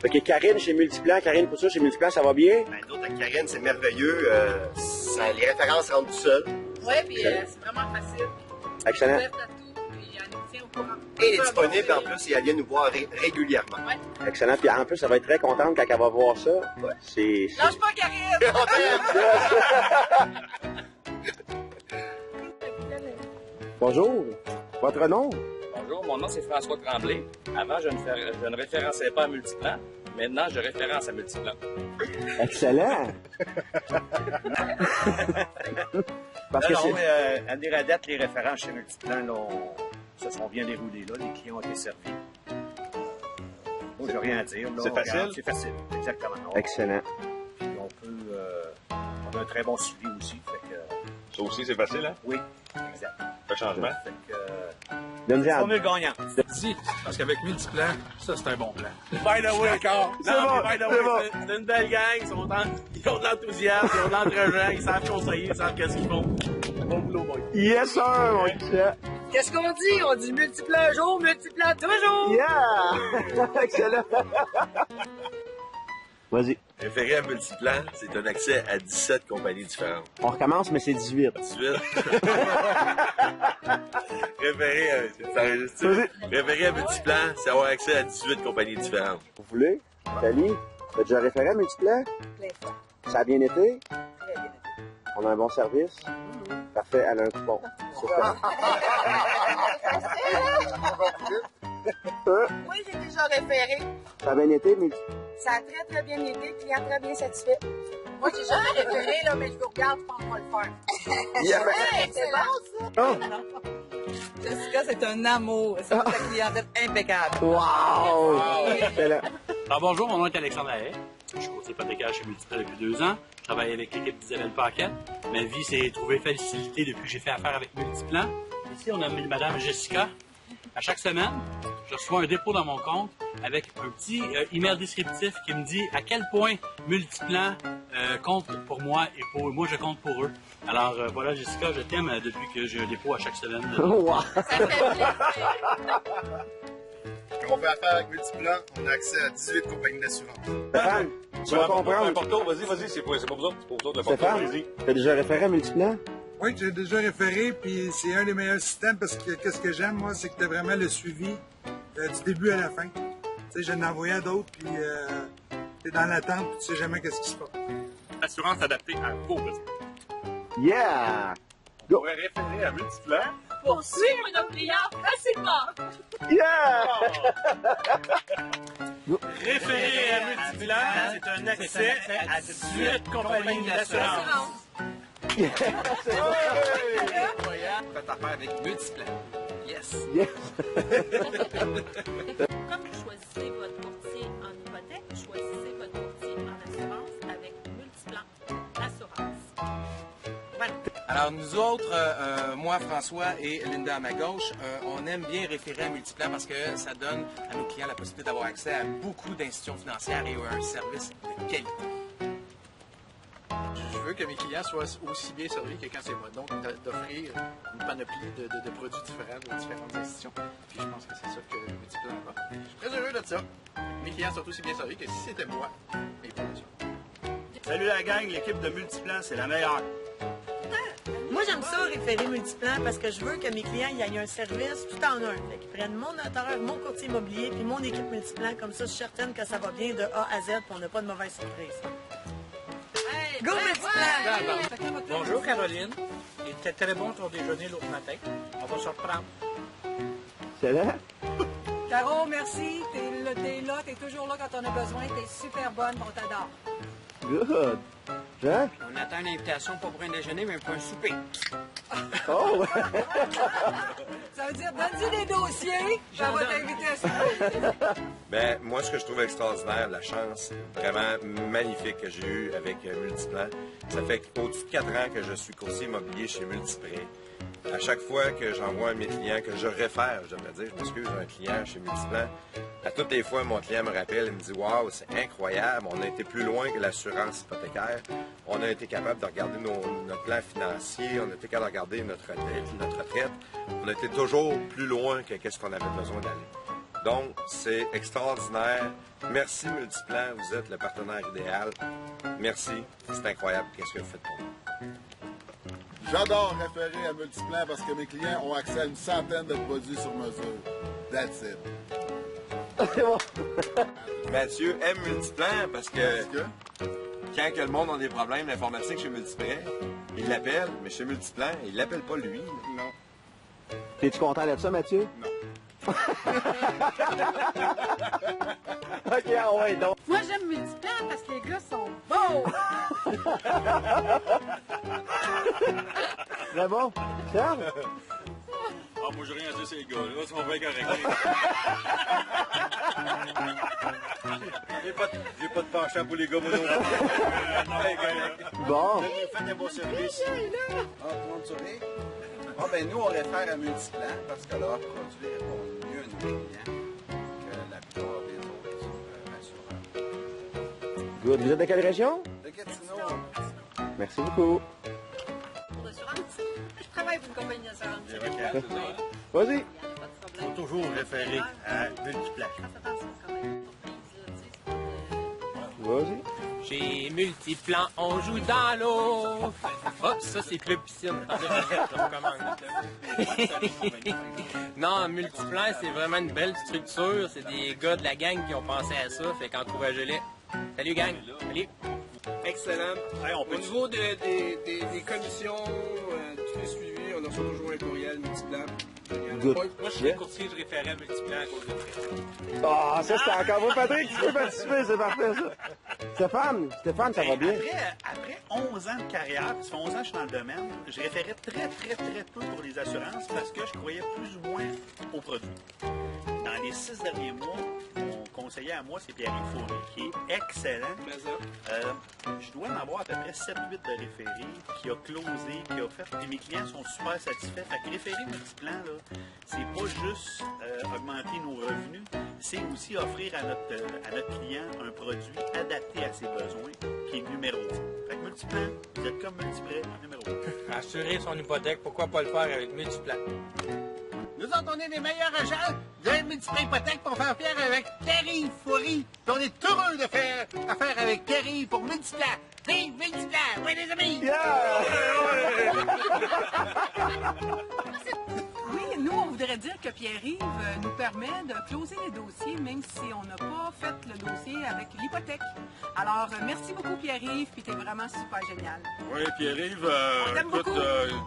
Fait que Karine chez Multiplan, Karine Couture chez Multiplan, ça va bien? Ben, d'autres, avec Karine, c'est merveilleux. Les références rentrent tout seules. Oui, puis c'est vraiment facile. Excellent. Ouverte à tout, puis elle nous tient au courant. Et elle est disponible en plus et elle vient nous voir régulièrement. Ouais. Excellent. Puis en plus, elle va être très contente quand elle va voir ça. Ouais. C'est... Lâche pas, Karine! Bonjour. Votre nom? Bonjour, mon nom c'est François Tremblay. Avant, je ne référençais pas à Multiplan. Maintenant, je référence à Multiplan. Excellent. Parce que c'est... à dire à date, les références chez Multiplan là, se sont bien déroulées. Là. Les clients ont été servis. Moi, j'ai rien à dire. C'est facile? C'est facile, exactement. Excellent. Puis on peut... on a un très bon suivi aussi. Fait que, Ça aussi, c'est facile, hein? oui, exact. Pas de changement. Fait que... Donne-y à... formule gagnante. Si, parce qu'avec Multiplan, ça c'est un bon plan. By the way, encore. C'est bon, by the c'est way, bon. c'est une belle gang. Ils ont de l'enthousiasme, ils ont de l'entraînement, ils savent conseiller, ils savent qu'est-ce qu'ils font. Bon boulot, boy. Yes, sir, mon chat. Qu'est-ce qu'on dit? On dit multiplan un jour, multiplan toujours! Yeah! Excellent. Vas-y. Référé à Multiplan, c'est un accès à 17 compagnies différentes. On recommence, mais c'est 18. 18. Référé à... c'est enregistré. Référé à Multiplan, c'est avoir accès à 18 compagnies différentes. Vous voulez? Nathalie, t'as déjà référé à Multiplan? Plein de fois. Ça a bien été? Très bien. On a un bon service? Parfait, elle a un coupon. C'est ça. Moi, j'ai déjà référé. Ça a bien été, mais... Ça a très bien été. Client très bien satisfait. Moi, j'ai jamais référé, là, mais je vous regarde, je pense qu'on va le faire. Hey, c'est bon, ça! Oh! Jessica, c'est un amour. C'est une clientèle impeccable. Wow! Excellent. Alors bonjour, mon nom est Alexandre Lahaye. Je suis courtier hypothécaire chez Multiplan depuis 2 ans. Je travaille avec l'équipe d'Isabelle Paquette. Ma vie s'est trouvée facilitée depuis que j'ai fait affaire avec Multiplan. Ici, on a mis Madame Jessica. À chaque semaine, je reçois un dépôt dans mon compte avec un petit email descriptif qui me dit à quel point Multiplan compte pour moi et pour moi je compte pour eux. Alors voilà Jessica, je t'aime depuis que j'ai un dépôt à chaque semaine. Wow! Quand on fait affaire avec Multiplan, on a accès à 18 compagnies d'assurance. Stéphane, tu vas comprendre. Porto, vas-y, c'est pas besoin de le Porto, Stéphane, vas-y. t'as déjà référé à Multiplan? Oui, j'ai déjà référé, puis c'est un des meilleurs systèmes parce que qu'est-ce que j'aime, moi, c'est que tu as vraiment le suivi du début à la fin. Tu sais, j'en ai envoyé à d'autres, puis tu es dans l'attente, puis tu sais jamais qu'est-ce qui se passe. Assurance adaptée à vos besoins. Yeah! On pourrait référer à Multiplan. Pour suivre nos clients facilement! Yeah! Référé à Multiplan, c'est un accès à 18 compagnies d'assurance. Faites affaire avec Multiplan. Yes. Yes! Comme vous choisissez votre courtier en hypothèque, choisissez votre courtier en assurance avec Multiplan Assurance. Alors nous autres, moi François et Linda à ma gauche, on aime bien référer à Multiplan parce que ça donne à nos clients la possibilité d'avoir accès à beaucoup d'institutions financières et à un service de qualité. Je veux que mes clients soient aussi bien servis que quand c'est moi. Donc, d'offrir une panoplie de produits différents de différentes institutions. Puis je pense que c'est ça que Multiplan va. Je suis très heureux de ça. Mes clients sont aussi bien servis que si c'était moi, mes produits. Salut la gang, l'équipe de Multiplan, c'est la meilleure. Moi, j'aime ça, référer Multiplan, parce que je veux que mes clients aient un service tout en un. Fait qu'ils prennent mon notaire, mon courtier immobilier, puis mon équipe Multiplan. Comme ça, je suis certaine que ça va bien de A à Z, puis on n'a pas de mauvaise surprise. Go Multiplan! Bonjour Caroline. Il était très bon ton déjeuner l'autre matin. On va se reprendre. Excellent. Caro, merci. T'es là, t'es toujours là quand on a besoin. T'es super bonne, on t'adore. Good. Jean? On attend une invitation pas pour un déjeuner, mais pour un souper. Oh! Ça veut dire, donne-y des dossiers, je vais t'inviter à souper. Ben, moi, ce que je trouve extraordinaire, la chance vraiment magnifique que j'ai eue avec Multiplan, ça fait au-dessus de 4 ans que je suis courtier immobilier chez Multiprêt. À chaque fois que j'envoie à mes clients, que je réfère, j'aimerais dire, je m'excuse, un client chez Multiplan, à toutes les fois, mon client me rappelle, il me dit « Wow, c'est incroyable, on a été plus loin que l'assurance hypothécaire. On a été capable de regarder notre plan financier, on a été capable de regarder notre retraite. On a été toujours plus loin que ce qu'on avait besoin d'aller. » Donc, c'est extraordinaire. Merci Multiplan, vous êtes le partenaire idéal. Merci, c'est incroyable qu'est-ce que vous faites pour nous. J'adore référer à Multiplan parce que mes clients ont accès à une centaine de produits sur mesure. That's it. C'est bon. Mathieu aime Multiplan parce que quand que le monde a des problèmes d'informatique chez Multiprêt, il l'appelle, mais chez Multiplan, il l'appelle pas lui. Non. T'es-tu content de ça, Mathieu? Non. OK, ah ouais, donc. Moi, j'aime Multiplan parce que les gars sont beaux. C'est bon? Charles? Ah, moi, j'ai rien à dire, c'est les gars. Là, ils sont bien corrects. J'ai pas de penchant pour les gars, moi non plus. Bon. Vous faites un beau service. Ah, tout le monde sourit? Ah, ben nous, on réfère à Multiplan parce que leurs produits répondent mieux à nos clients que la plupart des autres assureurs. Good. Vous êtes de quelle région? De Gatineau. Merci beaucoup. Pour l'assurance, je travaille pour une compagnie d'assurance. Vas-y. Il n'y a pas de problème. Faut toujours référer à Multiplan. Faites attention quand même. Vas-y. Chez Multiplan, on joue dans l'eau. Hop, ça c'est Club Piscine. Je recommande. Non, Multiplan, c'est vraiment une belle structure. C'est des gars de la gang qui ont pensé à ça. Fait qu'encouragez-les. Salut gang. Salut. Excellent. Hey, Au niveau des commissions, tous les suivis, on a reçu toujours un courriel Multiplan. Good. Moi, je suis courtier, je référais à Multiplan à cause de ça. Ah, ça, c'était encore beau, Patrick. Tu peux participer, c'est parfait, ça. Stéphane, ça va bien? Après 11 ans de carrière, ça fait 11 ans que je suis dans le domaine, je référais très peu pour les assurances parce que je croyais plus ou moins aux produits. Dans les 6 derniers mois, mon conseiller à moi, c'est Pierre-Yves Fournier, qui est excellent. Je dois en avoir à peu près 7-8 de référés, qui a closé, qui a fait, et mes clients sont super satisfaits. Fait que référer Multiplan, là, c'est pas juste augmenter nos revenus, c'est aussi offrir à notre client un produit adapté à ses besoins, qui est numéro 1. Fait que Multiplan, vous êtes comme Multiprêt, numéro 1. Assurer son hypothèque, pourquoi pas le faire avec Multiplan? Nous autres, on est les meilleurs agents de Multiprêt Hypothèque pour faire affaire avec Pierre-Yves Fournier. Puis on est heureux de faire affaire avec Pierre-Yves pour Multiplan. Vive Multiplan! Oui, les amis! Oui, nous, on voudrait dire que Pierre-Yves nous permet de closer les dossiers, même si on n'a pas fait le dossier avec l'hypothèque. Alors, merci beaucoup, Pierre-Yves, puis t'es vraiment super génial. Oui, Pierre-Yves, écoute,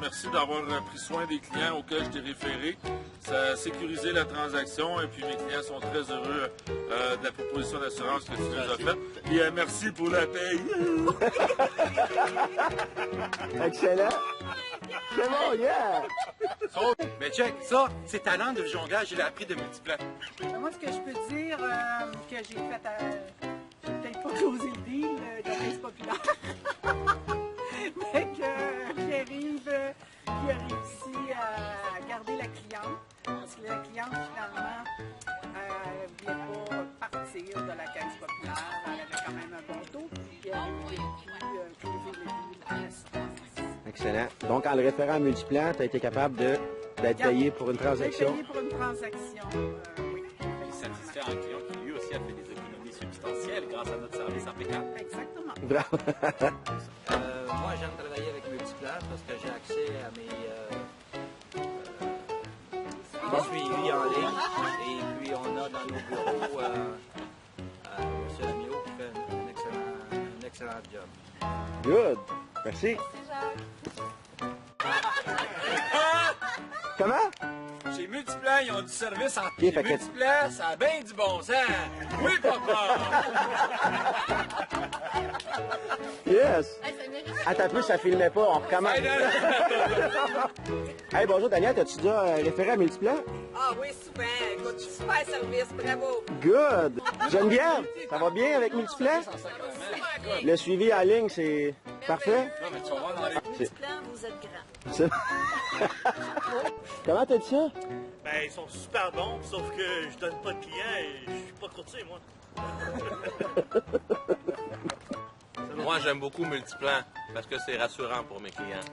merci d'avoir pris soin des clients auxquels je t'ai référé. Ça a sécurisé la transaction et puis mes clients sont très heureux de la proposition d'assurance que tu nous as faite. Et merci pour la paye. Excellent. C'est bon, yeah! Mais check, ça, c'est talent de jonglage, je l'ai appris de Multiplan. Moi, ce que je peux dire, que j'ai fait, peut-être pas closer le deal de Caisse Populaire, mais que Pierre-Yves, qui a réussi à garder la cliente, parce que la cliente, finalement, ne voulait pas partir de la Caisse Populaire, elle avait quand même un bon taux, puis Pierre-Yves a pu closer le deal à l'assurance. Excellent. Donc, en le référant à Multiplan, tu as été capable d'être payé pour une transaction. Payé pour une transaction, oui. Satisfait un client qui lui aussi a fait des économies substantielles grâce à notre service impeccable. Exactement. Bravo. Moi, j'aime travailler avec Multiplan parce que j'ai accès à mes suivis en ligne. Et puis, on a dans nos bureaux M. Amiot qui fait un excellent job. Good. Merci. Comment? Chez Multiplan, ils ont du service en Chez Multiplan, ça a bien du bon sens. Oui, papa! Yes! Attends plus, ça filmait pas, on recommence. Hey, bonjour Daniel, t'as-tu déjà référé à Multiplan? Ah oui, souvent. Écoute, super service, bravo. Good! Geneviève, ça va bien avec Multiplan? Le suivi en ligne, c'est parfait? Multiplan, vous êtes grand. Comment t'as dit ça? Ben, ils sont super bons, sauf que je donne pas de clients et je suis pas courtier, moi. Moi, j'aime beaucoup Multiplan parce que c'est rassurant pour mes clients.